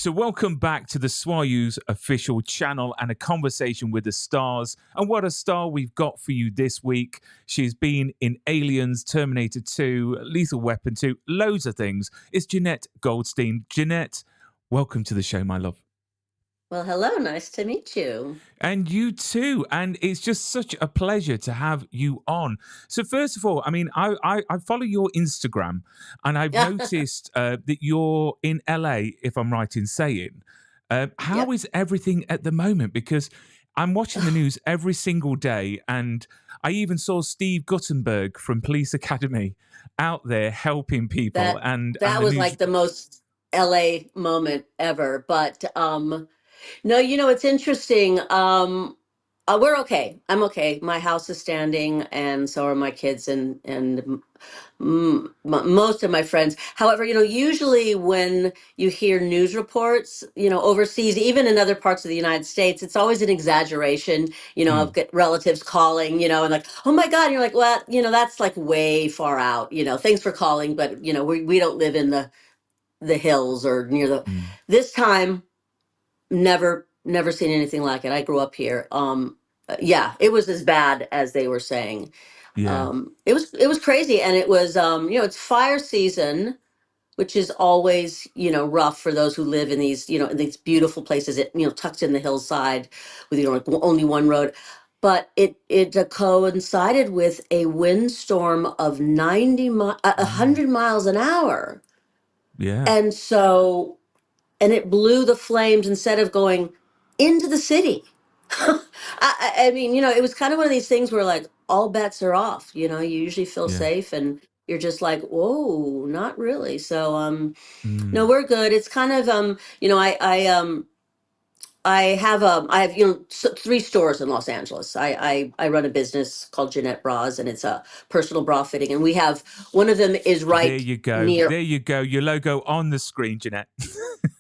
So welcome back to the SWAU's official channel and a conversation with the stars. And what a star we've got for you this week. She's been in Aliens, Terminator 2, Lethal Weapon 2, loads of things. It's Jenette Goldstein. Jenette, welcome to the show, my love. Well, hello. Nice to meet you. And you too. And it's just such a pleasure to have you on. So first of all, I mean, I follow your Instagram and I've noticed that you're in LA, if I'm right in saying. How Yep. is everything at the moment? Because I'm watching the news every single day, and I even saw Steve Guttenberg from Police Academy out there helping people. That And that the was news. like the most LA moment ever. But no, it's interesting. We're okay. I'm okay. My house is standing, and so are my kids, and most of my friends. However, usually when you hear news reports, overseas, even in other parts of the United States, it's always an exaggeration. I've got relatives calling, and like, oh my God, and you're like, well, that's like way far out. Thanks for calling, but we don't live in the hills or near the. This time, never seen anything like it. I grew up here. Yeah, it was as bad as they were saying. Yeah. It was crazy, and it was it's fire season, which is always rough for those who live in these in these beautiful places, tucked in the hillside with like only one road. But it coincided with a windstorm of 100 miles an hour, Yeah. and so and it blew the flames instead of going into the city. I mean, it was kind of one of these things where like all bets are off. You usually feel Yeah. safe, and you're just like, whoa, not really. So, no, Mm. we're good. It's kind of, I have three stores in Los Angeles. I run a business called Jenette Bras, and it's a personal bra fitting, and we have one of them is There right you go. near. There you go. Your logo on the screen, Jenette.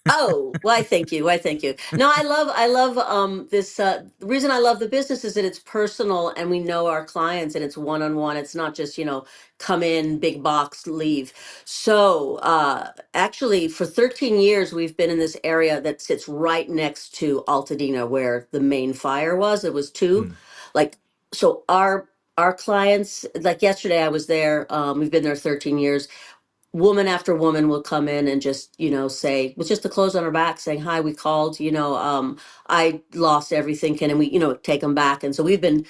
Oh, why, thank you. Why, thank you. No, I love this the reason I love the business is that it's personal and we know our clients and it's one-on-one. It's not just, come in, big box, leave. So, actually for 13 years we've been in this area that sits right next to Altadena where the main fire was. It was two. Mm. Like so our clients, like yesterday I was there, we've been there 13 years. Woman after woman will come in and just say with just the clothes on her back saying, hi, we called, I lost everything, can and we take them back. And so we've been,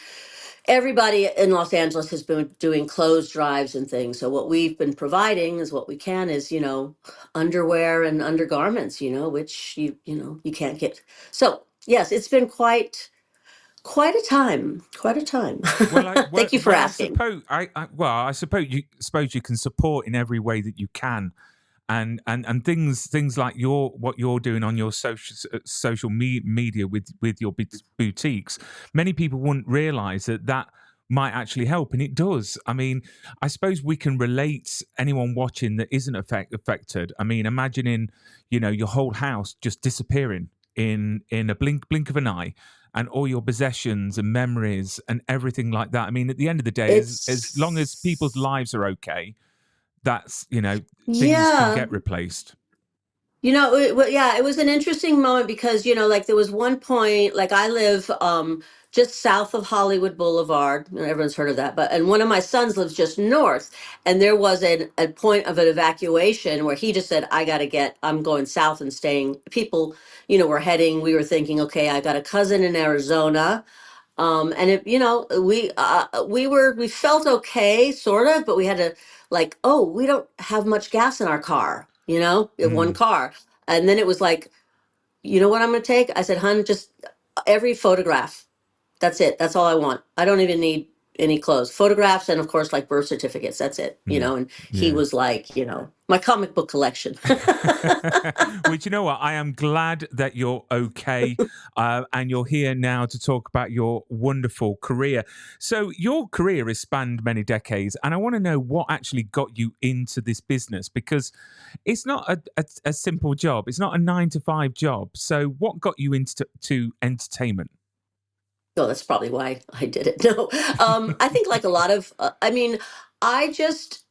everybody in Los Angeles has been doing clothes drives and things. So what we've been providing is what we can is underwear and undergarments, which you can't get. So yes, it's been quite a time, quite a time. Well, Thank you for asking. I suppose you can support in every way that you can, and things like what you're doing on your media with your boutiques. Many people wouldn't realize that might actually help, and it does. I mean, I suppose we can relate anyone watching that isn't affected. I mean, imagining your whole house just disappearing in a blink of an eye, and all your possessions and memories and everything like that. I mean, at the end of the day, as long as people's It's lives are okay, that's things can yeah. get replaced. Yeah, it was an interesting moment because, like there was one point, like I live just south of Hollywood Boulevard. Everyone's heard of that, and one of my sons lives just north, and there was a point of an evacuation where he just said, I'm going south and staying. People, were heading, we were thinking, okay, I got a cousin in Arizona. And it, we felt okay, sort of, but we had to like, oh, we don't have much gas in our car, we have one Mm. car. And then it was like, you know what I'm going to take? I said, hun, just every photograph. That's it. That's all I want. I don't even need any clothes. Photographs and of course like birth certificates. That's it. Mm. And he Yeah. was like, my comic book collection. Which, you know what? I am glad that you're okay, and you're here now to talk about your wonderful career. So your career has spanned many decades, and I want to know what actually got you into this business, because it's not a simple job. It's not a 9 to 5 job. So what got you into entertainment? Oh, that's probably why I did it. No, I think like a lot of, I mean, I just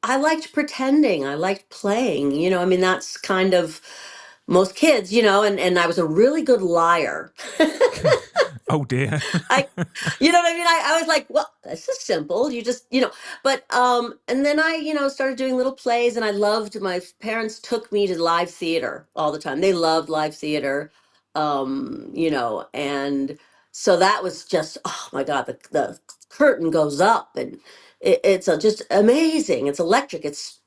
I liked pretending. I liked playing. I mean, that's kind of most kids, and I was a really good liar. Oh dear. I, you know what I mean? I was like, well, this is simple. You just, but, and then I, started doing little plays, and my parents took me to live theater all the time. They loved live theater, and so that was just, oh my God, the curtain goes up, and just amazing. It's electric. It's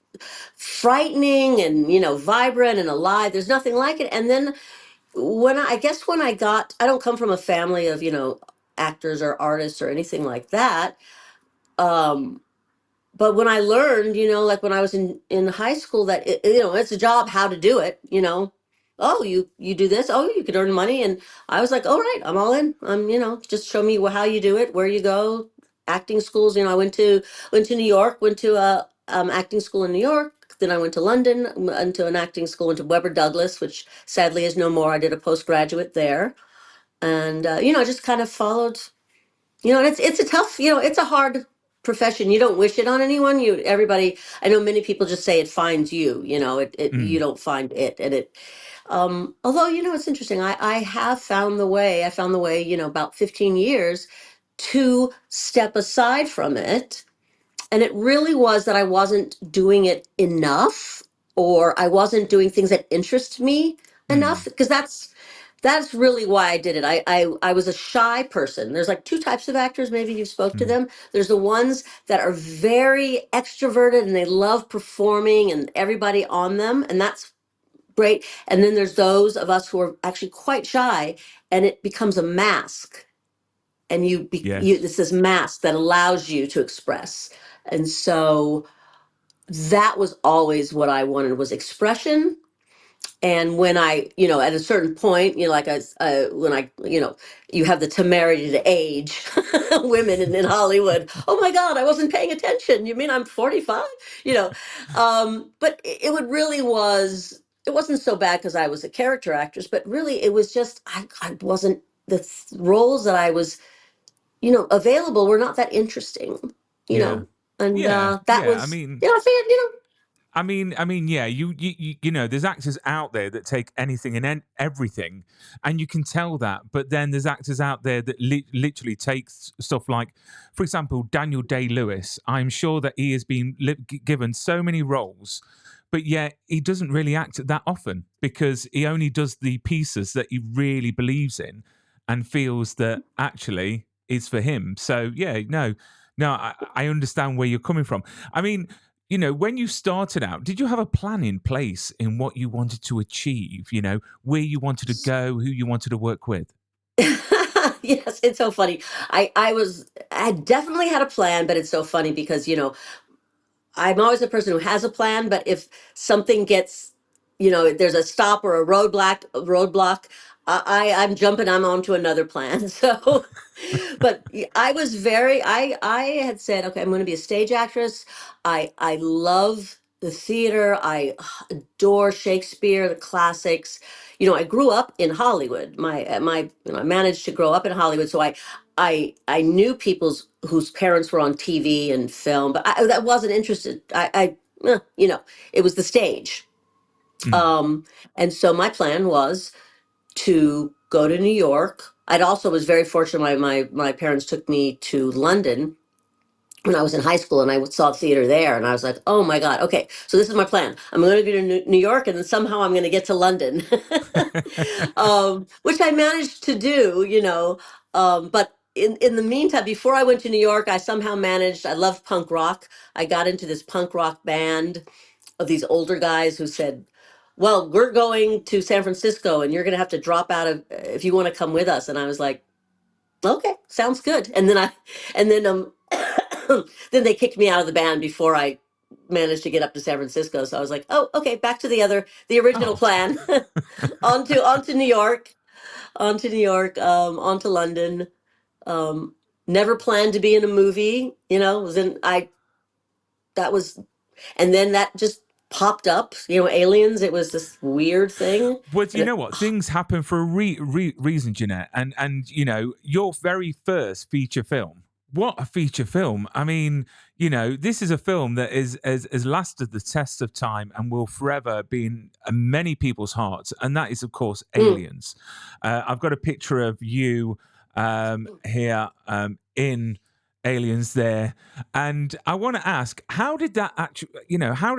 frightening and, vibrant and alive. There's nothing like it. And then I guess when I don't come from a family of, actors or artists or anything like that. Um, but when I learned, like when I was in high school, that it's a job how to do it. Oh, you do this. Oh, you could earn money, and I was like, all right, I'm all in. Just show me how you do it, where you go, acting schools. I went to New York, went to a acting school in New York. Then I went to London, went to an acting school, went to Webber Douglas, which sadly is no more. I did a postgraduate there, and I just kind of followed. And it's a tough, it's a hard profession. You don't wish it on anyone. Everybody, I know many people just say it finds you, you Mm, don't find it. And although, it's interesting. I have found the way, about 15 years to step aside from it. And it really was that I wasn't doing it enough, or I wasn't doing things that interest me enough, mm, because that's really why I did it. I was a shy person. There's like two types of actors, maybe you spoke to mm. them. There's the ones that are very extroverted and they love performing and everybody on them, and that's great. And then there's those of us who are actually quite shy, and it becomes a mask. And Yes. it's this mask that allows you to express. And so that was always what I wanted, was expression. And when I, at a certain point, like when you have the temerity to age women in Hollywood. Oh my God, I wasn't paying attention. You mean I'm 45? You know, but it would really was. It wasn't so bad because I was a character actress, but really it was just I wasn't roles that I was, available were not that interesting, you Yeah. know, and Yeah. that Yeah. I was, mean, I figured, yeah, there's actors out there that take anything and everything, and you can tell that. But then there's actors out there that literally take stuff like, for example, Daniel Day Lewis. I'm sure that he has been given so many roles, but yet he doesn't really act that often because he only does the pieces that he really believes in and feels that actually is for him. So yeah, no, I understand where you're coming from. I mean, when you started out, did you have a plan in place in what you wanted to achieve? Where you wanted to go, who you wanted to work with? yes, it's so funny. I definitely had a plan, but it's so funny because, I'm always a person who has a plan, but if something gets, there's a stop or a roadblock, I'm jumping. I'm on to another plan. So, but I was I had said, okay, I'm going to be a stage actress. I love the theater. I adore Shakespeare, the classics. I grew up in Hollywood. I managed to grow up in Hollywood, so I knew people's whose parents were on TV and film, but I wasn't interested. It was the stage. Mm, Um, and so my plan was to go to New York. I'd also was very fortunate. My parents took me to London when I was in high school, and I saw theater there, and I was like, oh my God, okay, so this is my plan. I'm going to go to New York, and then somehow I'm going to get to London, which I managed to do, but in the meantime, before I went to New York, I somehow managed, I loved punk rock. I got into this punk rock band of these older guys who said, well, we're going to San Francisco and you're going to have to drop out of if you want to come with us. And I was like, okay, sounds good. And then then they kicked me out of the band before I managed to get up to San Francisco. So I was like, oh, okay, back to the original oh. plan. On to New York, on to London. Um, Never planned to be in a movie, was in I that was and then that just popped up, aliens. It was this weird thing. Well, And you know what? Things happen for a reason, Jeanette. And your very first feature film what a feature film. I mean, this is a film that has lasted the test of time and will forever be in many people's hearts. And that is, of course, Mm. Aliens. I've got a picture of you here in Aliens there. And I want to ask, how did that actually,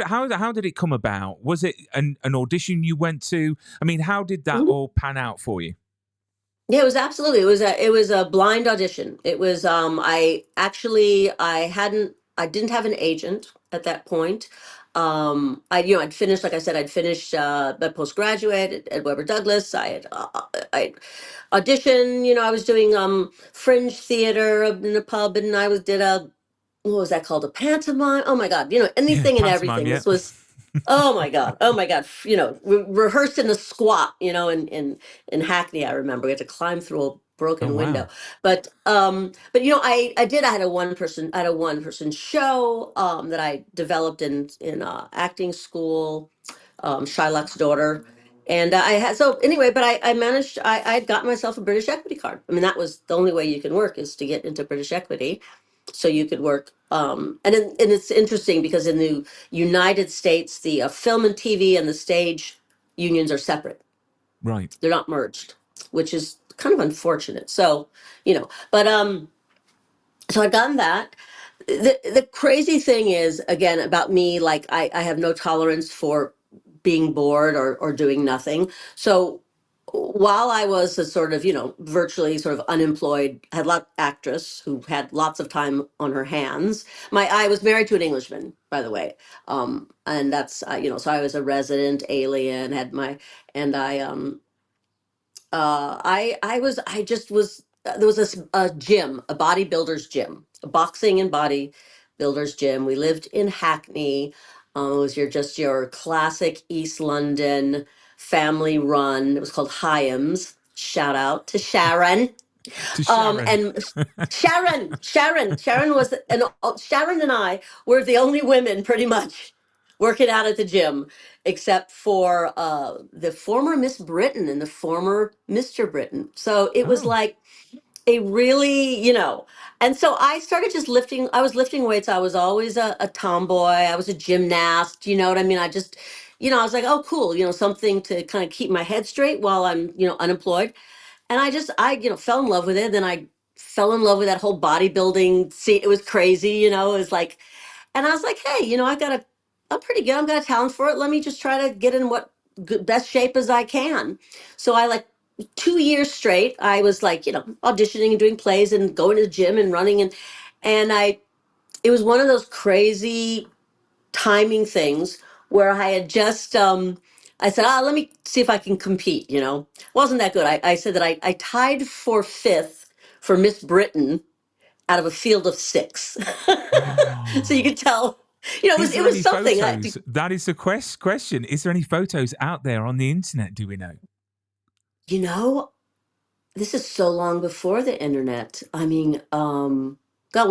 how did it come about? Was it an audition you went to? I mean, how did that Mhm. all pan out for you? Yeah, it was absolutely. It was a blind audition. It was I didn't have an agent at that point. I'd finished, like I said, I'd finished my postgraduate at Weber Douglas. I auditioned, I was doing fringe theater in a pub, and did a, what was that called? A pantomime. Oh my God, Yeah, anything and pantomime, everything. yeah. This was, oh my God, oh my God. Rehearsed in a squat, in Hackney. I remember we had to climb through a Oh, broken window. wow. But I had a one person show that I developed in acting school, Shylock's daughter. And I had, so anyway, but I managed, I had gotten myself a British equity card. I mean, that was the only way you can work, is to get into British equity. So you could work. And it's interesting because in the United States, the film and TV and the stage unions are separate. Right. They're not merged, which is kind of unfortunate. So, so I'd gotten that. The crazy thing is, again, about me, like I have no tolerance for being bored or doing nothing. So while I was a sort of, virtually sort of unemployed, had actress who had lots of time on her hands. I was married to an Englishman, by the way. And that's, so I was a resident alien, had my, and I just was, there was a gym, a bodybuilder's gym, a boxing and bodybuilder's gym. We lived in Hackney. It was your classic East London family run. It was called Hyams. Shout out to Sharon. To Sharon. And Sharon was, and Sharon and I were the only women pretty much working out at the gym, except for the former Miss Britain and the former Mr. Britain. So it was Oh, like a really, and so I started just lifting. I was lifting weights. I was always a tomboy. I was a gymnast. You know what I mean? I was like, oh, cool. Something to kind of keep my head straight while I'm, unemployed. And fell in love with it. Then I fell in love with that whole bodybuilding. See, it was crazy, it was like, and I was like, hey, I'm pretty good. I've got a talent for it. Let me just try to get in what best shape as I can. So I, like, 2 years straight, I was like, auditioning and doing plays and going to the gym and running. And it was one of those crazy timing things where I had just I said, let me see if I can compete, Wasn't that good. I said that I tied for fifth for Miss Britain out of a field of six. So you oh. could tell, Is it there was any something. photos? That is the question. Is there any photos out there on the internet? Do we know? You know, this is so long before the internet. I mean, God,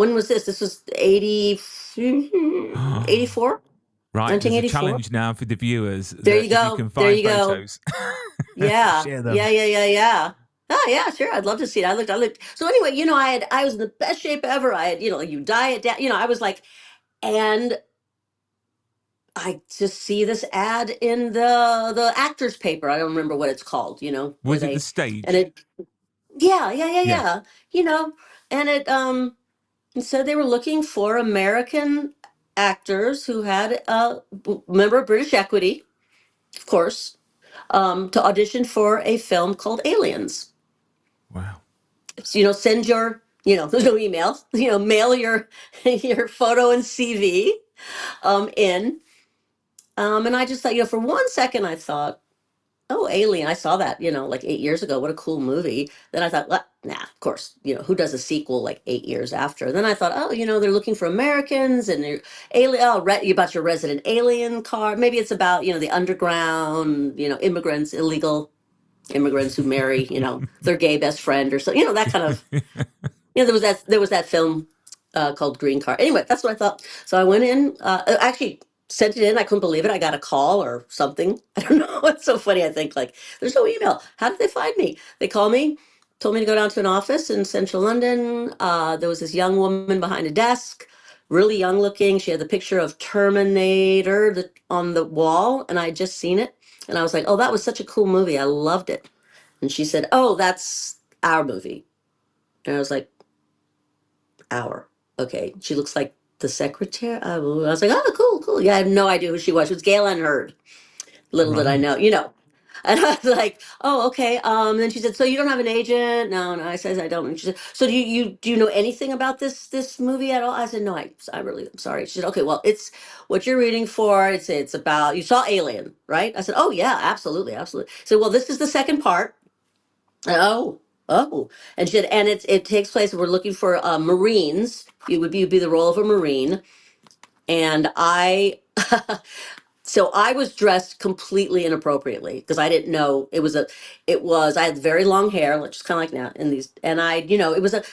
when was this? This was 84, Right, nineteen there's a eighty four. challenge now for the viewers There that you if you go. can There find you go. photos, Yeah, share yeah, them. yeah, yeah, yeah. Oh yeah, sure. I'd love to see it. I looked. So anyway, I was in the best shape ever. I had, you diet down. I was like, and I just see this ad in the actors paper. I don't remember what it's called. Where Was it the they, and stage? it, yeah, yeah, yeah, Yeah. yeah. And it said they were looking for American actors who had a member of British Equity, of course, to audition for a film called Aliens. Wow. So, send your, there's no email, mail your your photo and CV in. And I just thought, for one second, I thought, oh, Alien, I saw that, like 8 years ago. What a cool movie. Then I thought, well, nah, of course, who does a sequel like 8 years after? Then I thought, oh, they're looking for Americans and they're alien. Oh, you about your resident alien card. Maybe it's about, the underground, immigrants, illegal immigrants who marry, their gay best friend or so, that kind of, there was that film called Green Card. Anyway, that's what I thought. So I went in, actually sent it in. I couldn't believe it. I got a call or something. I don't know. It's so funny. I think, like, there's no email. How did they find me? They call me. told me to go down to an office in central London. There was this young woman behind a desk, really young looking. She had the picture of Terminator on the wall, and I had just seen it. And I was like, oh, that was such a cool movie. I loved it. And she said, oh, that's our movie. And I was like, our. Okay. She looks like the secretary. I was like, oh, cool, cool. Yeah, I had no idea who she was. She was Gail Ann Hurd. Little did I know, Right. you know. And I was like, oh, okay. Then she said, so you don't have an agent? No, no. I said, I don't. And she said, so do you know anything about this movie at all? I said, no, I really, I'm sorry. She said, okay, well, it's what you're reading for. It's about, you saw Alien, right? I said, oh yeah, absolutely, absolutely. So, well, this is the second part. Oh, oh. And she said, and it takes place, we're looking for Marines. You'd be the role of a Marine. And so I was dressed completely inappropriately because I didn't know I had very long hair, which is kind of like now in these, and it was a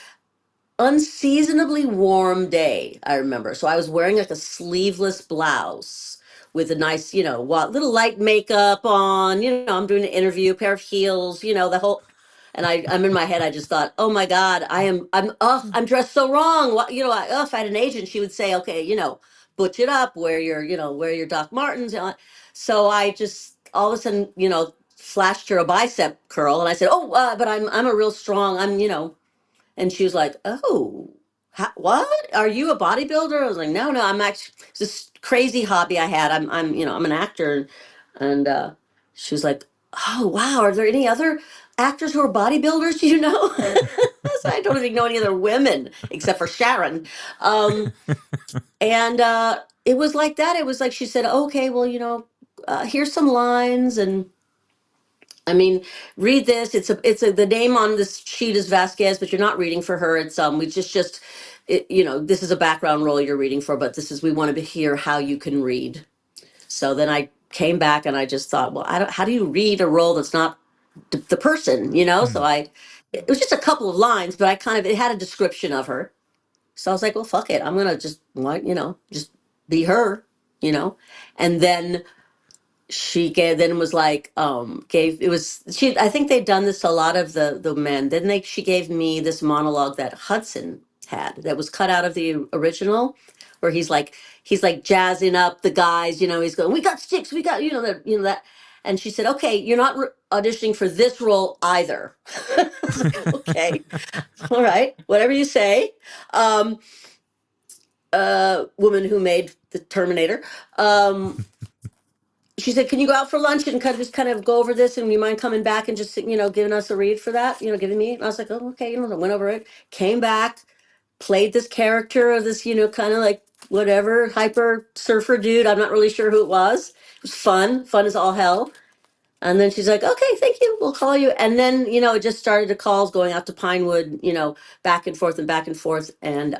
unseasonably warm day, I remember. So I was wearing like a sleeveless blouse with a nice, little light makeup on, I'm doing an interview, pair of heels, the whole, and I'm in my head, I just thought, oh my God, I'm dressed so wrong. What, if I had an agent, she would say, okay, butch it up, wear your Doc Martens. So I just, all of a sudden, flashed her a bicep curl. And I said, oh, but I'm a real strong, and she was like, "Oh, what? Are you a bodybuilder?" I was like, "No, no, I'm actually it's this crazy hobby I had. I'm an actor." And she was like, "Oh, wow. Are there any other actors who are bodybuilders? Do you know?" So I don't even know any other women except for Sharon. Um, and it was like that. It was like she said, "Okay, well, here's some lines and." I mean, read this. The name on this sheet is Vasquez, but you're not reading for her. It's we just this is a background role you're reading for, but we want to hear how you can read. So then I came back and I just thought, well, I don't, how do you read a role that's not the person, So Mm. it was just a couple of lines, but it had a description of her. So I was like, well, fuck it. I'm gonna just just be her, you know, and then she gave then was like gave it was she I think they'd done this to a lot of the men. Then she gave me this monologue that Hudson had that was cut out of the original, where he's like jazzing up the guys, he's going, we got sticks, we got that. And she said, okay, you're not auditioning for this role either. I was like, okay, all right, whatever you say. um Woman who made the Terminator. She said, "Can you go out for lunch and kind of go over this? And you mind coming back and just giving us a read for that? Giving me." And I was like, "Oh, okay." I went over it, came back, played this character of this kind of like whatever hyper surfer dude. I'm not really sure who it was. It was fun as all hell. And then she's like, "Okay, thank you. We'll call you." And then it just started the calls going out to Pinewood, back and forth and back and forth. And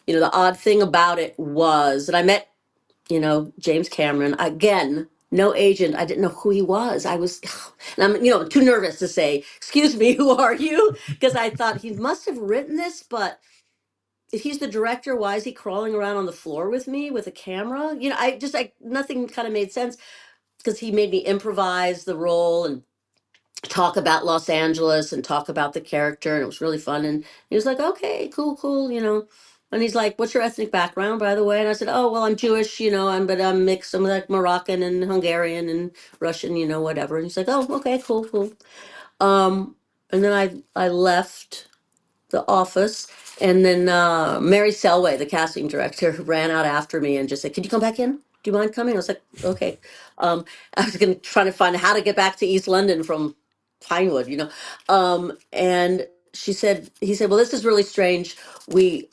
the odd thing about it was that I met James Cameron again. No agent. I didn't know who he was. I was, and I'm, too nervous to say, "Excuse me, who are you?" Because I thought he must have written this, but if he's the director, why is he crawling around on the floor with me with a camera? Nothing kind of made sense because he made me improvise the role and talk about Los Angeles and talk about the character, and it was really fun. And he was like, "Okay, cool, cool," And he's like, "What's your ethnic background, by the way?" And I said, "Oh, well, I'm Jewish, but I'm mixed. I'm like Moroccan and Hungarian and Russian, whatever." And he's like, "Oh, okay, cool, cool." Um, and then I left the office, and then Mary Selway, the casting director, ran out after me and just said, "Can you come back in? Do you mind coming?" I was like, "Okay." I was gonna try to find how to get back to East London from Pinewood, and he said, "Well, this is really strange. We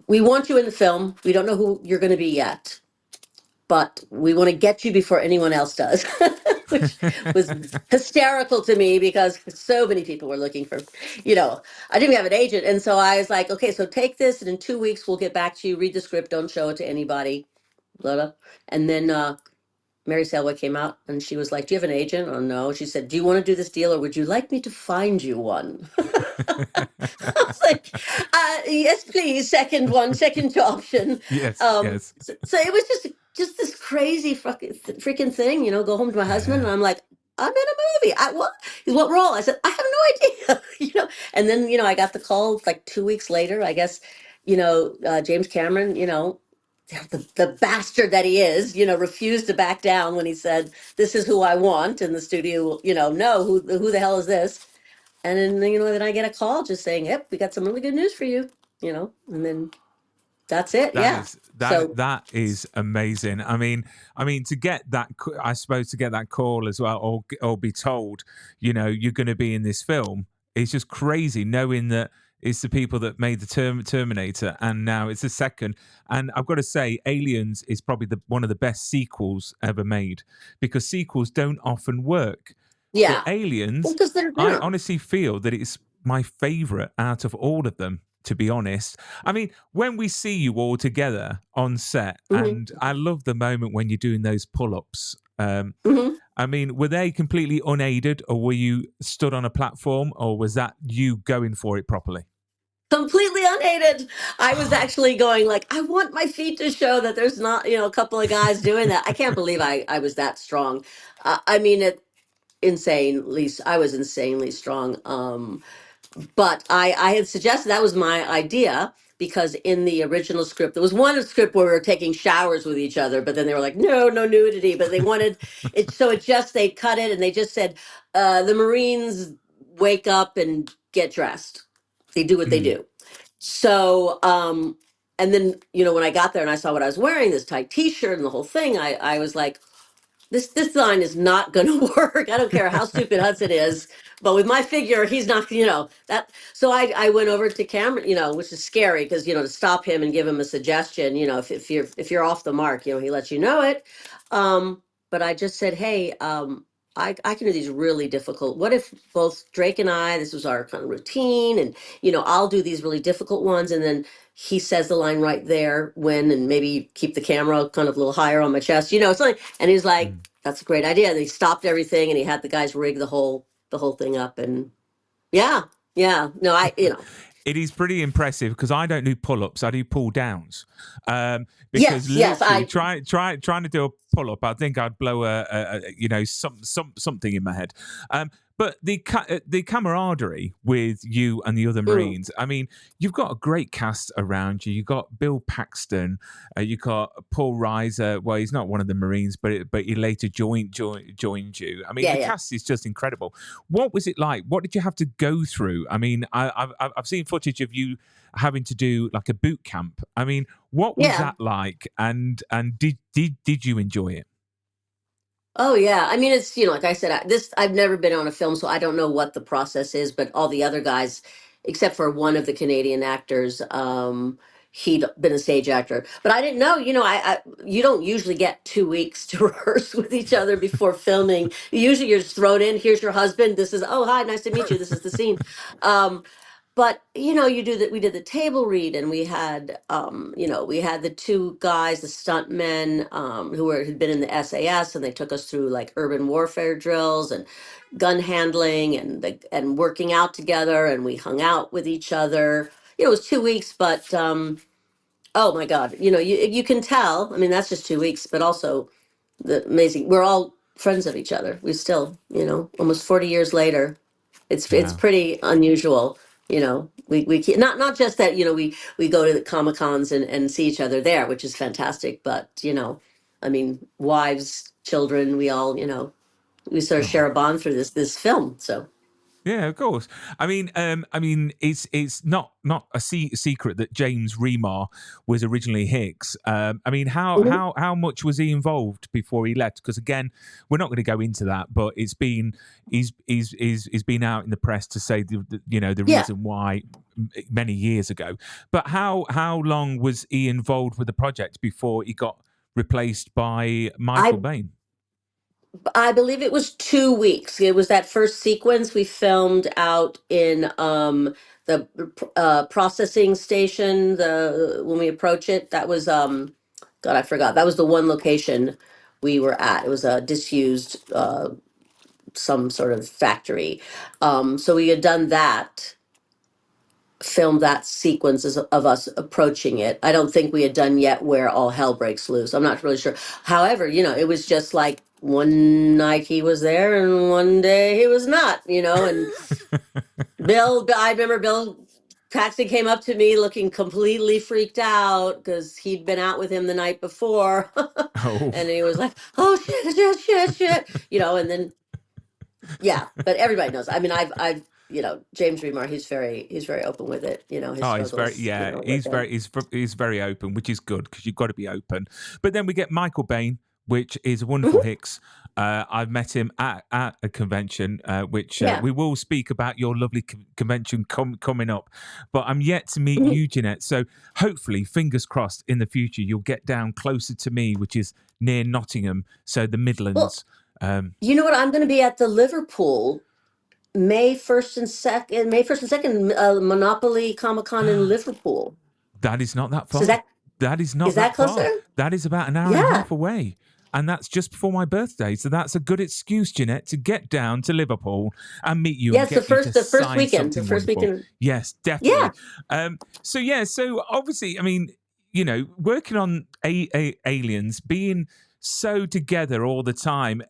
we want you in the film. We don't know who you're going to be yet, but we want to get you before anyone else does," which was hysterical to me because so many people were looking for, I didn't have an agent. And so I was like, "Okay, so take this and in 2 weeks we'll get back to you. Read the script. Don't show it to anybody." Blah, blah. And then Mary Selway came out and she was like, "Do you have an agent?" "Oh, no." She said, "Do you want to do this deal or would you like me to find you one?" I was like, "Yes, please. Second one, second option." Yes, yes. So it was just this crazy freaking thing, go home to my husband. And Yeah. I'm like, I'm in a movie. What? What role? I said, I have no idea. And then, I got the call like 2 weeks later, I guess, James Cameron, the bastard that he is, refused to back down when he said, this is who I want. And the studio, no, who the hell is this? And then, then I get a call just saying, yep, we got some really good news for you, and then that's it. That Yeah. is So, that is amazing. I mean, to get that, I suppose, to get that call as well, or be told, you're going to be in this film. It's just crazy knowing that it's the people that made the Terminator, and now it's the second. And I've got to say, Aliens is probably one of the best sequels ever made, because sequels don't often work. But yeah. Well, Aliens, because they're, I honestly feel that it's my favorite out of all of them, to be honest. I mean, when we see you all together on set, hmm and I love the moment when you're doing those pull ups. hmm I mean, were they completely unaided, or were you stood on a platform, or was that you going for it properly? completely unaided. I was actually going like, I want my feet to show that there's not, a couple of guys doing that. I can't believe I was that strong. I mean, insanely, I was insanely strong. But I had suggested that was my idea because in the original script, there was one script where we were taking showers with each other, but then they were like, no, no nudity. But they wanted it, so they cut it and they just said, the Marines wake up and get dressed. They do what they Mm. do. So, and then, when I got there and I saw what I was wearing, this tight T-shirt and the whole thing, I was like, this line is not going to work. I don't care how stupid Hudson is, but with my figure, he's not. That. So I went over to Cameron, which is scary because to stop him and give him a suggestion. If you're off the mark, he lets you know it. But I just said, hey, I can do these really difficult. What if both Drake and I, this was our kind of routine, and I'll do these really difficult ones, and then he says the line right there when, and maybe keep the camera kind of a little higher on my chest, it's like, and he's like, Mm. that's a great idea. And he stopped everything and he had the guys rig the whole thing up. And yeah, yeah, no, It is pretty impressive, because I don't do pull ups; I do pull downs. Because yes, literally, trying to do a pull up, I think I'd blow something in my head. But the camaraderie with you and the other mm, Marines. I mean, you've got a great cast around you. You've got Bill Paxton. You've got Paul Reiser. Well, he's not one of the Marines, but he later joined you. I mean, yeah, the yeah, cast is just incredible. What was it like? What did you have to go through? I mean, I've seen footage of you having to do like a boot camp. I mean, what was yeah. that like? And did you enjoy it? Oh yeah, I mean it's like I said, I've never been on a film, so I don't know what the process is. But all the other guys, except for one of the Canadian actors, he'd been a stage actor. But I didn't know, you don't usually get 2 weeks to rehearse with each other before filming. Usually you're just thrown in. Here's your husband. This is, oh hi, nice to meet you. This is the scene. Um, but you do that. We did the table read, and we had the two guys, the stuntmen, had been in the SAS, and they took us through like urban warfare drills and gun handling and working out together, and we hung out with each other. It was 2 weeks, but oh my God, you can tell. I mean, that's just 2 weeks, but also the amazing. We're all friends of each other. We still, almost 40 years later, it's Yeah. pretty unusual. Not just that, we go to the Comic Cons and see each other there, which is fantastic, but I mean, wives, children, we all, we sort of share Oh. a bond through this film. So Yeah, of course. I mean, it's not a secret that James Remar was originally Hicks. I mean, how mhm. how how much was he involved before he left? Because again, we're not going to go into that, but he's been out in the press to say the Yeah, reason why many years ago. But how long was he involved with the project before he got replaced by Michael I Bain? I believe it was 2 weeks. It was that first sequence we filmed out in the processing station. The When we approach it, that was God, I forgot. That was the one location we were at. It was a disused some sort of factory. So we had done that, filmed that sequence of us approaching it. I don't think we had done yet where all hell breaks loose. I'm not really sure. However, it was just like one night he was there and one day he was not, and I remember Bill Paxton came up to me looking completely freaked out because he'd been out with him the night before. Oh. And he was like, oh, shit, and then, yeah, but everybody knows. I mean, I've, James Remar, he's very open with it, his Oh, struggles, he's very open, which is good because you've got to be open. But then we get Michael Bain, which is a wonderful Mhm. Hicks. I've met him at a convention, which Yeah. we will speak about your lovely convention coming up. But I'm yet to meet Mhm. you, Jenette. So hopefully, fingers crossed, in the future you'll get down closer to me, which is near Nottingham, so the Midlands. You know what? I'm going to be at the Liverpool May 1st and 2nd, Monopoly Comic Con in Liverpool. That is not that So far. That is not is that that far. closer? That is about an hour and a Yeah. half away. And that's just before my birthday. So that's a good excuse, Jenette, to get down to Liverpool and meet you and Yes, get you to the first sign weekend. something The first wonderful. weekend. Yes, Yeah. definitely. So obviously, I mean, working on Aliens, being so together all the time,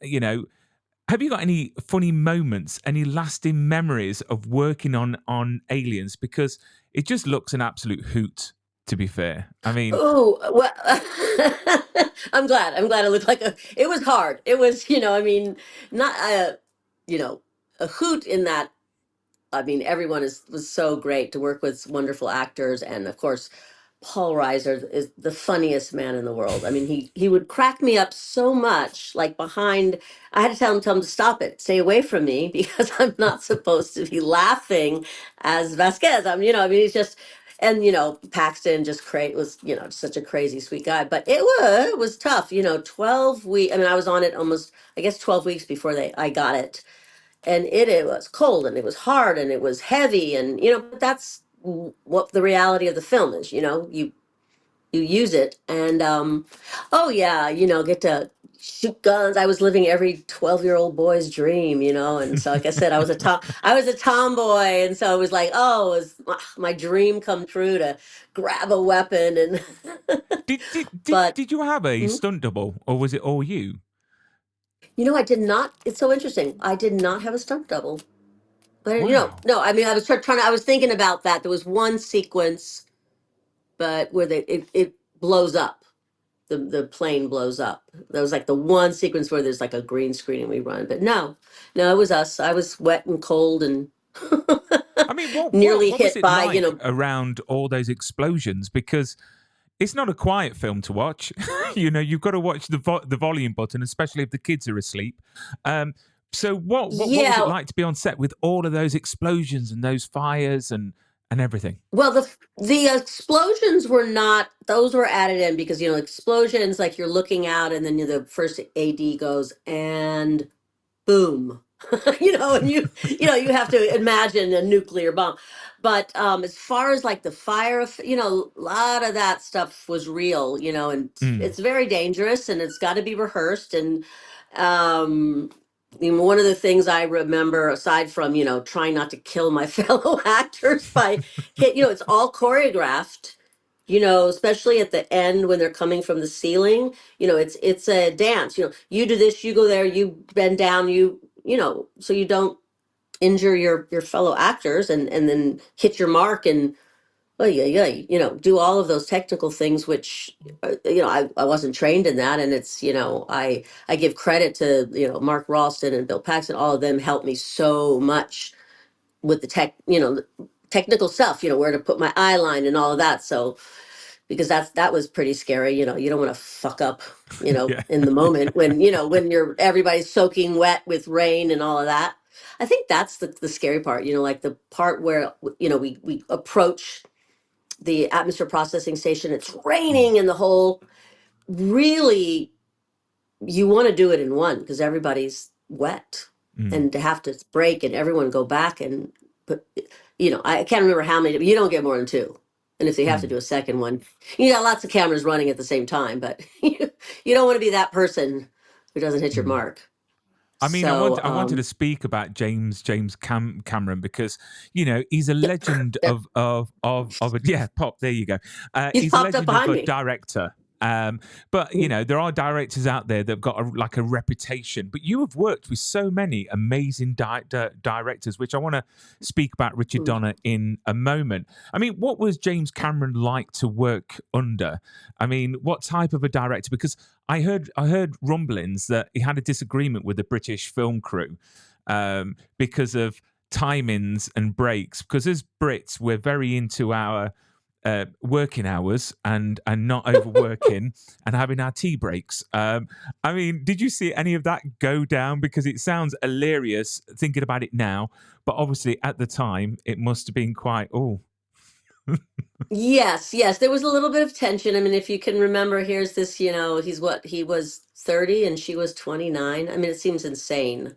have you got any funny moments, any lasting memories of working on Aliens? Because it just looks an absolute hoot, to be fair. I mean, Oh, well, I'm glad. It looked like it was hard. It was, not a hoot in that. I mean, everyone was so great to work with, wonderful actors, and of course, Paul Reiser is the funniest man in the world. I mean, he would crack me up so much. Like behind, I had to tell him to stop it, stay away from me, because I'm not supposed to be laughing as Vasquez. I mean, he's just, and Paxton just was such a crazy sweet guy. But it was tough. 12 weeks. I mean, I was on it almost, I guess, 12 weeks before I got it, and it was cold and it was hard and it was heavy, and but that's what the reality of the film is. You use it, and oh yeah, get to shoot guns. I was living every 12-year-old boy's dream, and so, like I said, I was a tomboy, and so it was like, oh, it was my dream come true to grab a weapon. And but did you have a mhm. stunt double, or was it all you? I did not. It's so interesting, I did not have a stunt double. But Wow. no, I mean, I was I was thinking about that. There was one sequence, but where it blows up. The plane blows up. That was like the one sequence where there's like a green screen and we run. But no, it was us. I was wet and cold and I mean, what nearly what was hit it by, like around all those explosions? Because it's not a quiet film to watch. You've got to watch the volume button, especially if the kids are asleep. So what was it yeah. like to be on set with all of those explosions and those fires and everything? Well, the explosions were not; those were added in because explosions, like you're looking out and then the first AD goes and boom. And you have to imagine a nuclear bomb. But as far as like the fire, a lot of that stuff was real, and Mm. it's very dangerous and it's got to be rehearsed. And um one of the things I remember, aside from trying not to kill my fellow actors by it's all choreographed, especially at the end when they're coming from the ceiling. It's a dance. You do this, you go there, you bend down, so you don't injure your fellow actors, and then hit your mark, and oh yeah, do all of those technical things, which I wasn't trained in that. And it's I give credit to Mark Ralston and Bill Paxton. All of them helped me so much with the technical stuff, where to put my eye line and all of that. So because that was pretty scary. You don't want to fuck up, Yeah. in the moment when when everybody's soaking wet with rain and all of that. I think that's the scary part. Like the part where we approach the atmosphere processing station. It's Mm, raining, and the whole really, you want to do it in one because everybody's wet, mm, and to have to break and everyone go back and put, I can't remember how many, but you don't get more than two. And if you have to mm, do a second one, you got lots of cameras running at the same time, but you don't want to be that person who doesn't hit your mm. mark. I mean, So, I wanted to speak about James Cameron because he's a yeah, legend there- of a, yeah, pop. There you go. he's He's a popped up legend of behind a me. director, But there are directors out there that've got like a reputation. But you have worked with so many amazing directors, which I want to speak about Richard Donner in a moment. I mean, what was James Cameron like to work under? I mean, what type of a director? Because I heard rumblings that he had a disagreement with the British film crew because of timings and breaks. Because as Brits, we're very into our working hours and not overworking and having our tea breaks. I mean, did you see any of that go down? Because it sounds hilarious thinking about it now, but obviously at the time it must have been quite Yes, there was a little bit of tension. I mean, if you can remember, here's this, he was 30 and she was 29. I mean, it seems insane.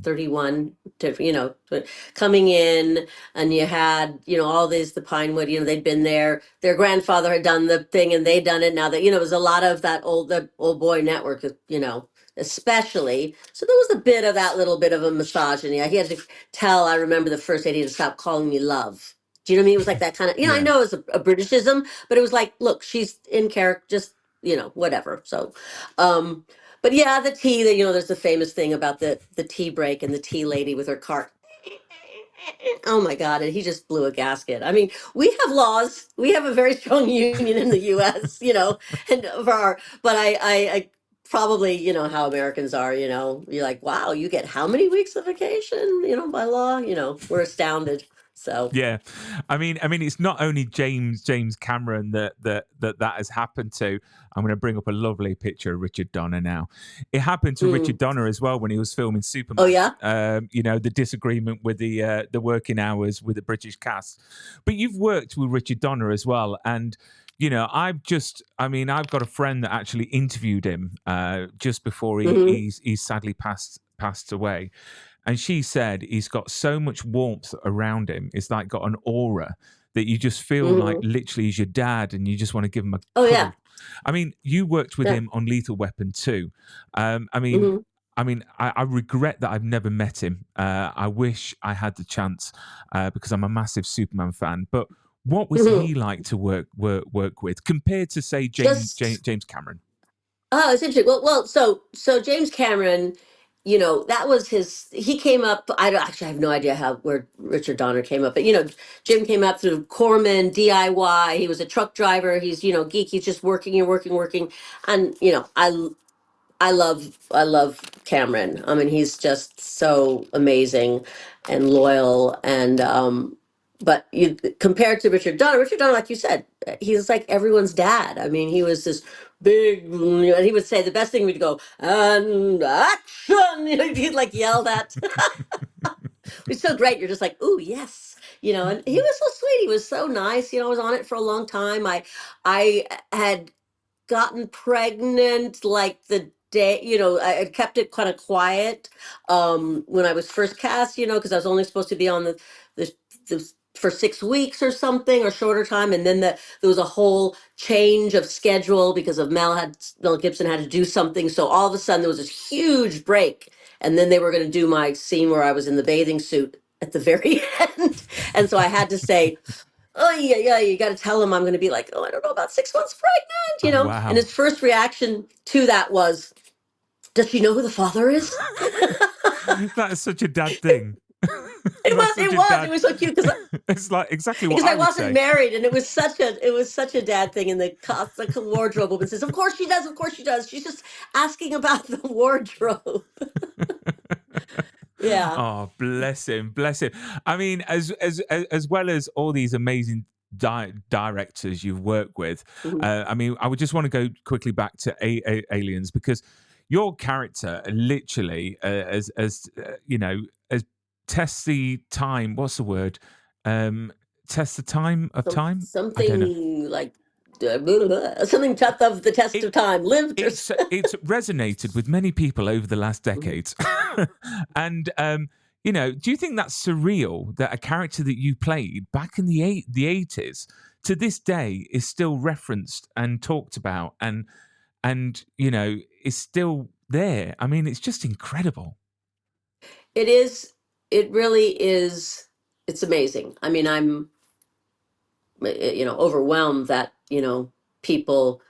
31 to, coming in, and you had, all these, the Pinewood, they'd been there. Their grandfather had done the thing and they'd done it. Now that, it was a lot of that the old boy network, especially. So there was a bit of that little bit of a misogyny. He had to I remember the first day he had to stop calling me love. Do you know what I mean? It was like that kind of, I Yeah. know it was a Britishism, but it was like, look, she's in character, just, whatever. So, but yeah, the tea, there's the famous thing about the tea break and the tea lady with her cart. Oh my God. And he just blew a gasket. I mean, we have laws. We have a very strong union in the US, and but I probably, how Americans are, you're like, wow, you get how many weeks of vacation, by law, we're astounded. So Yeah, I mean, it's not only James Cameron that has happened to. I'm going to bring up a lovely picture of Richard Donner now. It happened to Richard Donner as well when he was filming Superman. Oh yeah, the disagreement with the working hours with the British cast. But you've worked with Richard Donner as well, and I've got a friend that actually interviewed him just before he sadly passed away. And she said he's got so much warmth around him. It's like got an aura that you just feel like literally he's your dad and you just want to give him a cuddle. yeah. I mean, you worked with him on Lethal Weapon 2. I regret that I've never met him. I wish I had the chance because I'm a massive Superman fan. But what was he like to work with compared to, say, James Cameron? Oh, it's interesting. Well, so James Cameron, that was he came up. I have no idea where Richard Donner came up, but Jim came up through Corman, DIY. He was a truck driver. He's, geek. He's just working and working. And, I love Cameron. I mean, he's just so amazing and loyal. And but you compared to Richard Donner, like you said, he's like everyone's dad. I mean, he was this big, and he would say the best thing would go and action. He'd like yell that. It's so great. You're just like, ooh, yes. And he was so sweet. He was so nice. I was on it for a long time. I had gotten pregnant like the day, I had kept it kind of quiet when I was first cast, because I was only supposed to be on the for 6 weeks or something or shorter time. And then there was a whole change of schedule because of Mel Gibson had to do something. So all of a sudden there was this huge break. And then they were going to do my scene where I was in the bathing suit at the very end. And so I had to say, oh yeah, you got to tell him I'm going to be like, oh, I don't know, about 6 months pregnant, Oh, wow. And his first reaction to that was, does she know who the father is? That is such a dad thing. It was so cute because it's like exactly what I I would wasn't say. married, and it was such a dad thing. And the wardrobe woman says, of course she does. She's just asking about the wardrobe. Yeah. Oh, bless him. I mean, as well as all these amazing directors you've worked with, I mean, I would just want to go quickly back to Aliens because your character literally, as tests the time. What's the word? Test the time of time. Something like. Something tough of the test of time lived. It's resonated with many people over the last decades, and do you think that's surreal that a character that you played back in the 80s to this day is still referenced and talked about, and is still there? I mean, it's just incredible. It is. It really is. It's amazing. I mean, I'm overwhelmed that people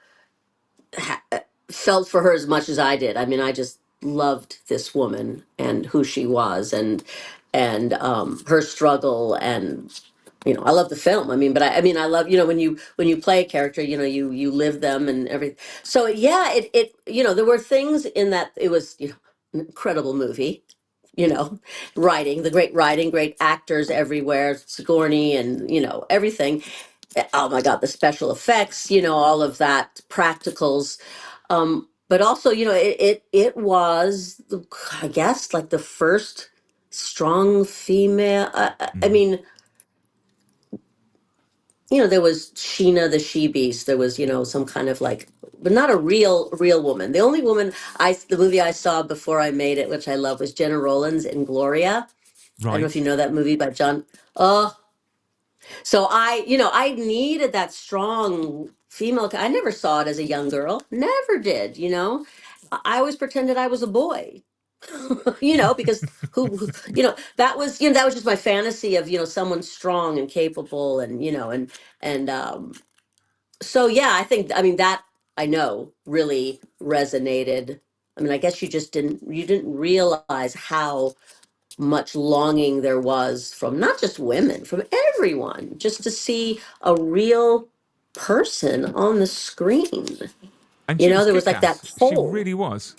felt for her as much as I did. I mean, I just loved this woman and who she was, and her struggle, and I love the film. I mean, but I mean, I love, when you play a character, you live them and everything. So yeah, there were things in that. It was, an incredible movie. Writing, the great writing, great actors everywhere, Sigourney, and everything. Oh my God, the special effects, all of that, practicals. But also, it was, I guess, like the first strong female. I Mm. mean, there was Sheena the she beast. There was, some kind of like, but not a real woman. The only woman the movie I saw before I made it, which I love, was Jenna Rollins in Gloria. I don't know if you Right. know that movie by John. Oh, so I needed that strong female. I never saw it as a young girl. Never did. I always pretended I was a boy. Because that was just my fantasy of someone strong and capable, and so yeah, I mean that I know really resonated. I mean, I guess you didn't realize how much longing there was from not just women, from everyone, just to see a real person on the screen. And she was There was like that kick-ass. She hole. really was.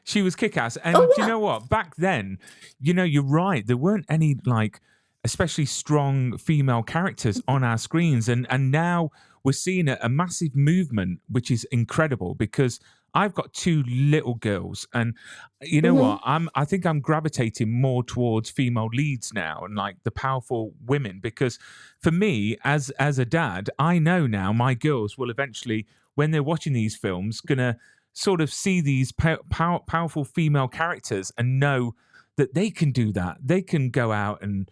She was kick-ass. And Oh do you yeah. know what? Back then, you're right. There weren't any like especially strong female characters on our screens. And now we're seeing a massive movement, which is incredible because I've got two little girls, and you know Hmm. what? I think I'm gravitating more towards female leads now and like the powerful women because for me, as a dad, I know now my girls will eventually, when they're watching these films, gonna sort of see these powerful female characters and know that they can do that. They can go out and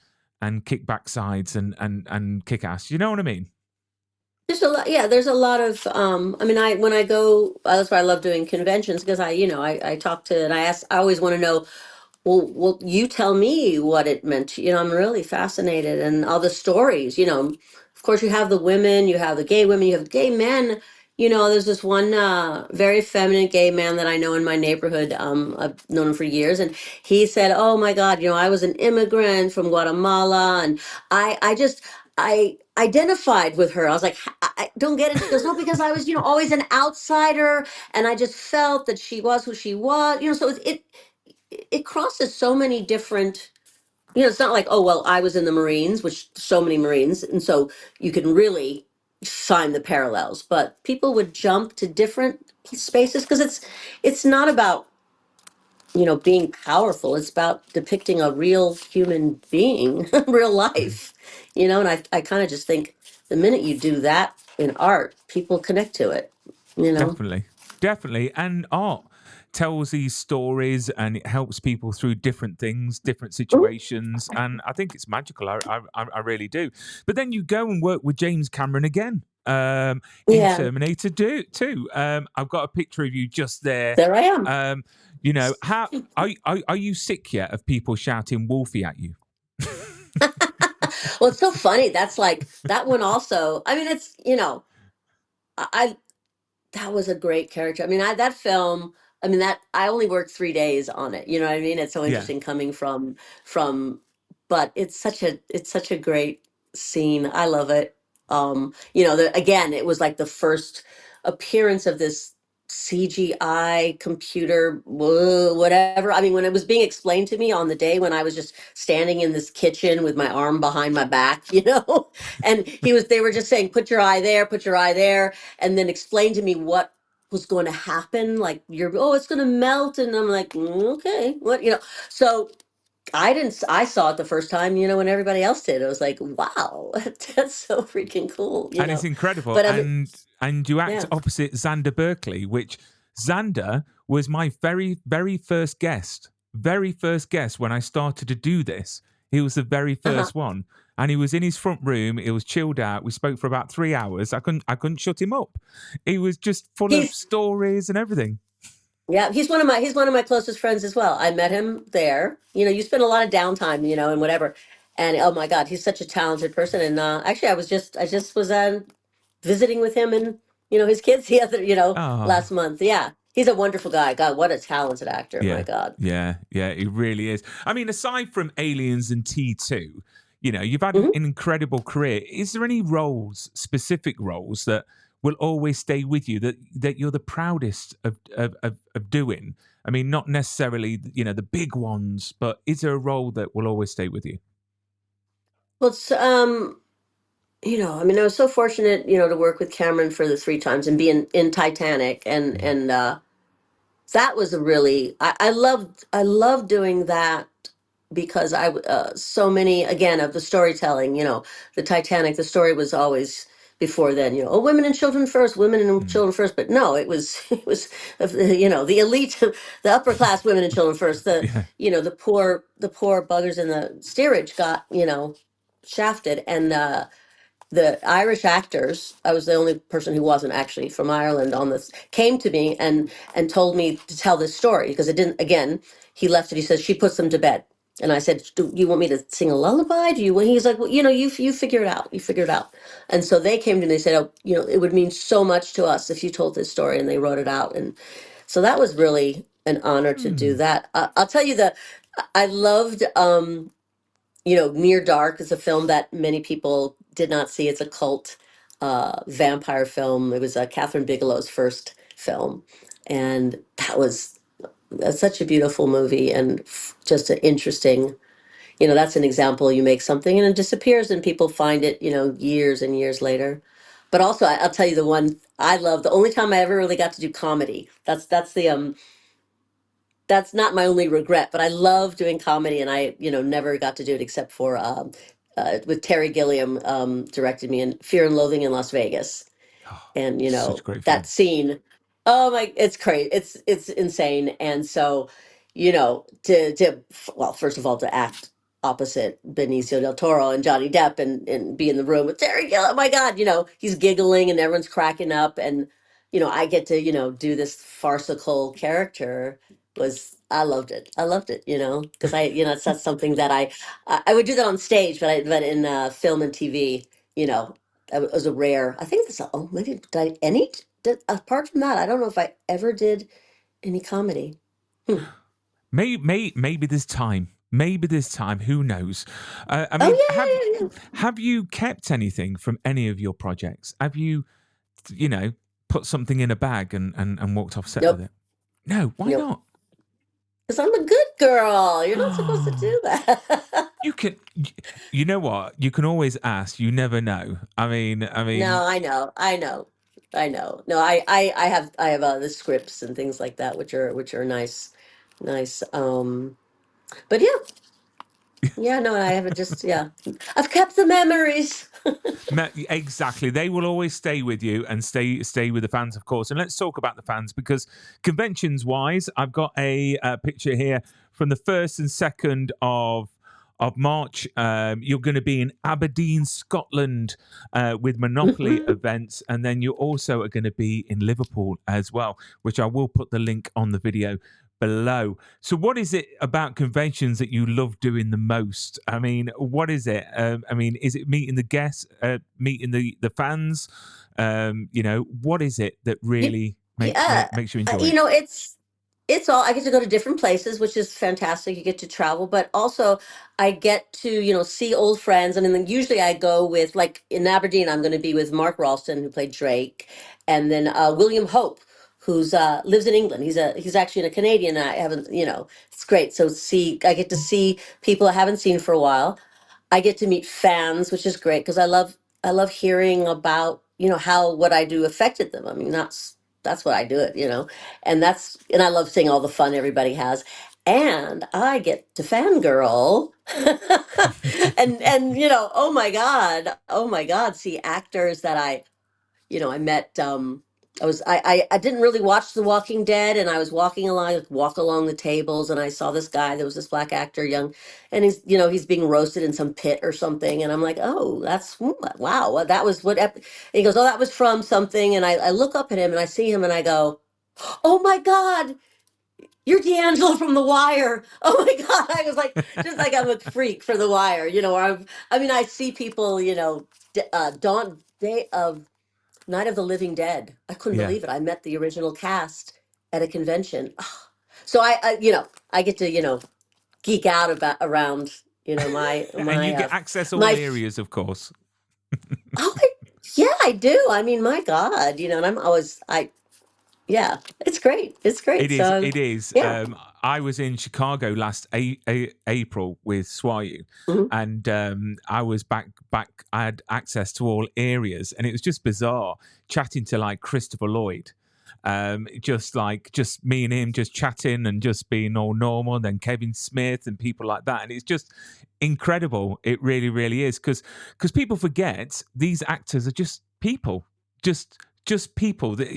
kick backsides and kick ass. You know what I mean? There's a lot, yeah. There's a lot of, I mean, when I go, that's why I love doing conventions, because I talk to, and I ask, I always want to know, well, you tell me what it meant to you. I'm really fascinated, and all the stories. Of course, you have the women, you have the gay women, you have gay men. There's this one very feminine gay man that I know in my neighborhood. I've known him for years, and he said, "Oh my God, I was an immigrant from Guatemala, and I identified with her." I was like, I don't get it." He goes, "No, because I was, always an outsider, and I just felt that she was who she was." So it crosses so many different. It's not like, oh well, I was in the Marines, which so many Marines, and so you can really find the parallels. But people would jump to different spaces because it's not about being powerful. It's about depicting a real human being, real life. And I kind of just think the minute you do that in art, people connect to it. You know. Definitely, definitely. And art tells these stories and it helps people through different things, different Mhm. situations. And I think it's magical. I really do. But then you go and work with James Cameron again in Yeah, Terminator 2. I've got a picture of you just there. there I am. Um, how are you sick yet of people shouting Wolfie at you? Well, it's so funny. That's like that one also. I mean, it's I that was a great character. I mean, that film. I mean, that I only worked 3 days on it. You know what I mean? It's so Yeah, interesting coming from, but it's such a great scene. I love it. Again, it was like the first appearance of this CGI computer, whatever. I mean, when it was being explained to me on the day when I was just standing in this kitchen with my arm behind my back, and they were just saying, put your eye there, put your eye there, and then explain to me what was going to happen. Like it's going to melt. And I'm like, okay, what, so I saw it the first time, when everybody else did. It was like, wow, that's so freaking cool. and it's incredible. But I mean, And you act yeah. opposite Xander Berkeley, which Xander was my very very first guest, very first guest when I started to do this. He was the very Uh-huh. first one, and he was in his front room. It was chilled out. We spoke for about 3 hours. I couldn't shut him up. He was just full of He's stories and everything. Yeah, he's one of my closest friends as well. I met him there. You spend a lot of downtime, and whatever. And oh my God, he's such a talented person. And actually, I just was visiting with him and his kids the other, Oh, last month. Yeah, He's a wonderful guy. God, what a talented actor. My Yeah, God. yeah, yeah. It really is. I mean, aside from Aliens and T2, you've had an Hmm. incredible career. Is there any roles, specific roles, that will always stay with you, that you're the proudest of doing? I mean, not necessarily, the big ones, but is there a role that will always stay with you? Well, it's I mean, I was so fortunate, to work with Cameron for the three times and be in Titanic, Mm. and that was a really I loved doing that because so many again of the storytelling, the Titanic, the story was always before then, oh, women and children first, women and Mm. children first, but no, it was the elite, the upper class women and children first. The Yeah. the poor buggers in the steerage got shafted, and the Irish actors, I was the only person who wasn't actually from Ireland on this, came to me and told me to tell this story because it didn't, again, he left it, he says, she puts them to bed. And I said, do you want me to sing a lullaby? Do you, and he's like, well, you figure it out. You figure it out. And so they came to me and they said, oh, it would mean so much to us if you told this story, and they wrote it out. And so that was really an honor to do Mm. that. I'll tell you that I loved, Near Dark is a film that many people did not see. It's a cult vampire film. It was Catherine Bigelow's first film, and that's such a beautiful movie and just an interesting. That's an example. You make something and it disappears, and people find it, years and years later. But also, I'll tell you the one I love. The only time I ever really got to do comedy. That's not my only regret, but I love doing comedy, and I, never got to do it except for with Terry Gilliam directed me in Fear and Loathing in Las Vegas, Oh, and such a great that film. scene. Oh my, it's crazy, it's insane. And so, well, first of all, to act opposite Benicio del Toro and Johnny Depp, and be in the room with Terry Gilliam. Oh my God, he's giggling and everyone's cracking up, and I get to do this farcical character. Was I loved it. I loved it, because it's not something that I would do that on stage, but in film and TV, it was a rare. I think that's maybe apart from that, I don't know if I ever did any comedy. Hmm. Maybe this time. Maybe this time. Who knows? I Oh mean, have yeah, yeah, yeah. have you kept anything from any of your projects? Have you, you know, put something in a bag and walked off set with Nope, it? No. Why nope. not? Because I'm a good girl. You're not supposed to do that. You can. You know what? You can always ask. You never know. I mean. No, I know, I know, I know. No, I have the scripts and things like that, which are nice, nice. But yeah, yeah. No, I haven't just yeah. I've kept the memories. Exactly. They will always stay with you and stay with the fans, of course. And let's talk about the fans because conventions wise, I've got a picture here from the 1st and 2nd of March. You're going to be in Aberdeen, Scotland, with Monopoly Mhm. events, and then you also are going to be in Liverpool as well, which I will put the link on the video below. So, what is it about conventions that you love doing the most? I mean, what is it? I mean, is it meeting the guests, meeting the fans? What is it that You, really yeah, makes you enjoy it? it's all I get to go to different places, which is fantastic. You get to travel, but also I get to see old friends. And then usually I go with, like, in Aberdeen, I'm going to be with Mark Ralston, who played Drake, and then William Hope, who's lives in England. He's actually a Canadian. I haven't, it's great. So I get to see people I haven't seen for a while. I get to meet fans, which is great because I love hearing about, how what I do affected them. I mean, that's what I do it, and I love seeing all the fun everybody has. And I get to fangirl and oh my God, see actors that I met. I didn't really watch The Walking Dead, and I was walk along the tables, and I saw this guy. There was this black actor, young, and he's being roasted in some pit or something, and I'm like, oh, wow, well, that was and he goes, oh, that was from something, and I look up at him and I see him and I go, oh my God, you're D'Angelo from The Wire. Oh my God, I was like, just like I'm a freak for The Wire, or I mean, I see people, Dawn Day of Night of the Living Dead. I couldn't Yeah. believe it. I met the original cast at a convention. So I get to, geek out about around, And you get access all f- areas, of course. oh, yeah, I do. I mean, my God, and I'm always, yeah, it's great. It's great. It is. So, It is. yeah. I was in Chicago last April with SWAU, Mhm. and I was back. I had access to all areas, and it was just bizarre chatting to like Christopher Lloyd. Just me and him just chatting and just being all normal. And then Kevin Smith and people like that, and it's just incredible. It really, really is because people forget these actors are just people, just people that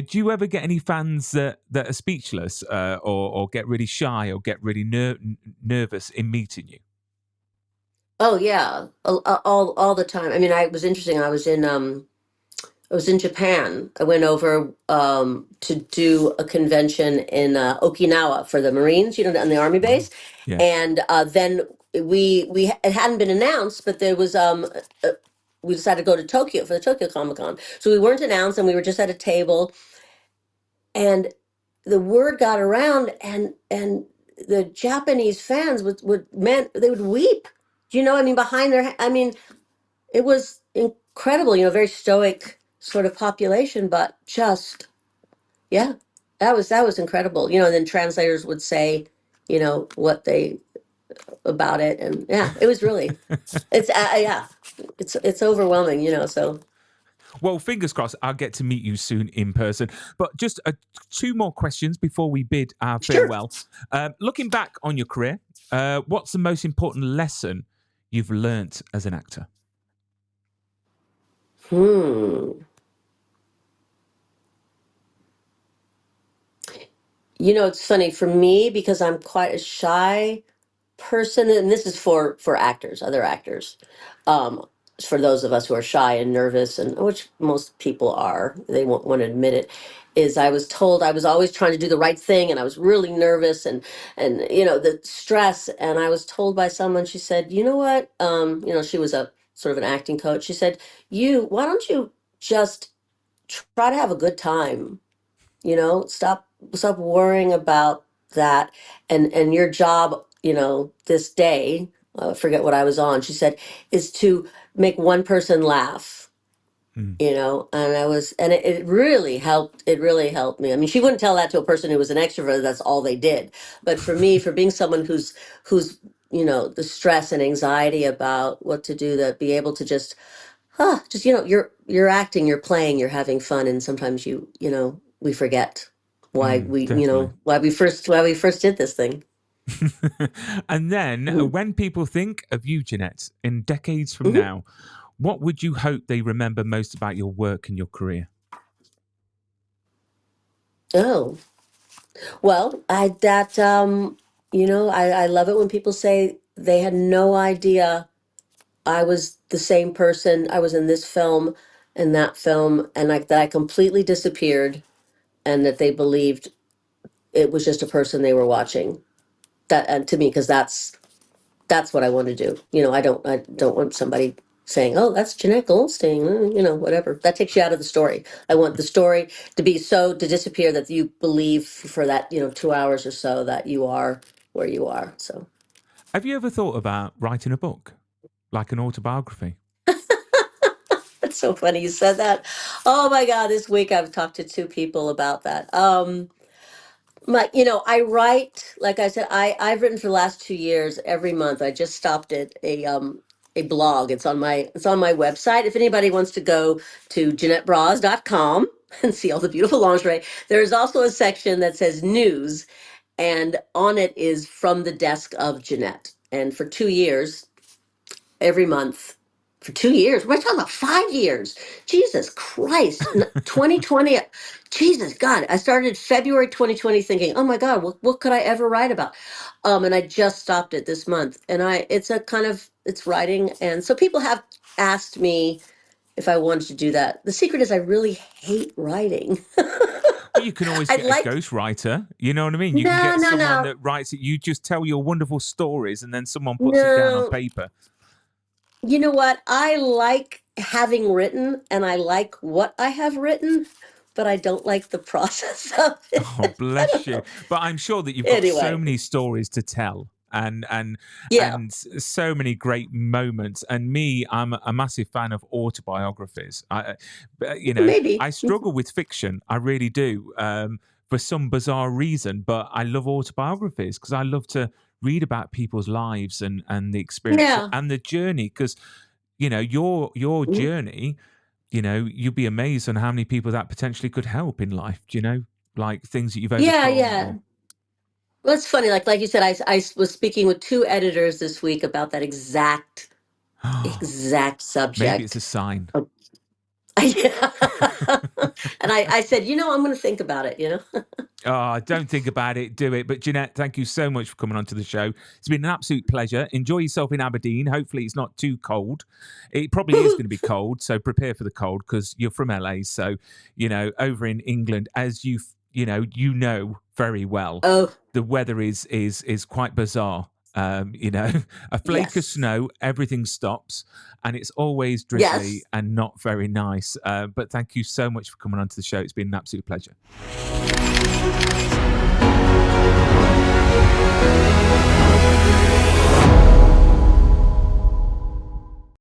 do you ever get any fans that are speechless or get really shy or get really nervous in meeting you? Oh yeah, all the time. I mean, I was interesting. I was in Japan. I went over to do a convention in Okinawa for the Marines, on the Army Wow. base, Yeah. and then it hadn't been announced, but there was we decided to go to Tokyo for the Tokyo Comic Con. So we weren't announced, and we were just at a table, and the word got around, and the Japanese fans they would weep. I mean, behind I mean, it was incredible. Very stoic sort of population, but just yeah, that was incredible. And then translators would say, what they about it, and yeah, it was really it's yeah, it's overwhelming. So Well, fingers crossed I'll get to meet you soon in person. But just two more questions before we bid our sure. farewell. Looking back on your career, what's the most important lesson you've learnt as an actor? Hmm. It's funny for me because I'm quite a shy person, and this is for actors, other actors, um for those of us who are shy and nervous, and which most people are, they won't want to admit it, is I was told I was always trying to do the right thing, and I was really nervous, and the stress, and I was told by someone, she said, you know what, she was a sort of an acting coach, she said, why don't you just try to have a good time, stop worrying about that, and your job, this day, forget what I was on, she said, is to make one person laugh, Mm. and it really helped me. I mean, she wouldn't tell that to a person who was an extrovert, that's all they did, but for me, for being someone who's the stress and anxiety about what to do, that be able to just you're acting, you're playing, you're having fun, and sometimes we forget why we Definitely. why we first did this thing. And then Mhm. when people think of you, Jenette, in decades from Mhm. now, what would you hope they remember most about your work and your career? Oh, well, I love it when people say they had no idea I was the same person. I was in this film and that film, and like that I completely disappeared, and that they believed it was just a person they were watching. That, and to me, because that's what I want to do. I don't want somebody saying, "Oh, that's Jenette Goldstein," whatever. That takes you out of the story. I want the story to disappear, that you believe for that, 2 hours or so, that you are where you are. So Have you ever thought about writing a book, like an autobiography? it's so funny you said that. Oh my God, this week I've talked to two people about that. I write, like I said, I've written for the last 2 years. Every month, I just stopped at a blog. It's on my website. If anybody wants to go to JanetteBras.com and see all the beautiful lingerie, there's also a section that says news, and on it is From the Desk of Jeanette. And for 2 years, every month, for 2 years, we're talking about 5 years. Jesus Christ, 2020. Jesus God, I started February 2020 thinking, oh my God, what could I ever write about? And I just stopped it this month. And it's writing. And so people have asked me if I wanted to do that. The secret is I really hate writing. Well, you can always I'd get a like, ghostwriter. You know what I mean? You can no, get no, someone no, that writes it. You just tell your wonderful stories, and then someone puts it down on no. paper. You know what? I like having written, and I like what I have written, but I don't like the process of it. Oh, bless you. But I'm sure that you've got so Anyway, many stories to tell and yeah, so many great moments. And me, I'm a massive fan of autobiographies. maybe. I struggle with fiction. I really do. For some bizarre reason, but I love autobiographies because I love to read about people's lives and the experience Yeah. and the journey. Because your Mm. journey, you'd be amazed on how many people that potentially could help in life. Like things that you've Yeah, overcome yeah. or Well, it's funny. Like you said, I was speaking with two editors this week about that exact maybe it's a subject. sign. Oh, yeah. And I said, I'm going to think about it, Oh, don't think about it, do it. But Jenette, thank you so much for coming onto the show. It's been an absolute pleasure. Enjoy yourself in Aberdeen. Hopefully it's not too cold. It probably is going to be cold, so prepare for the cold because you're from LA. So, over in England, as you know very well, Oh, the weather is quite bizarre. A flake of yes. snow, everything stops, and it's always drizzly Yes. and not very nice. But thank you so much for coming onto the show. It's been an absolute pleasure.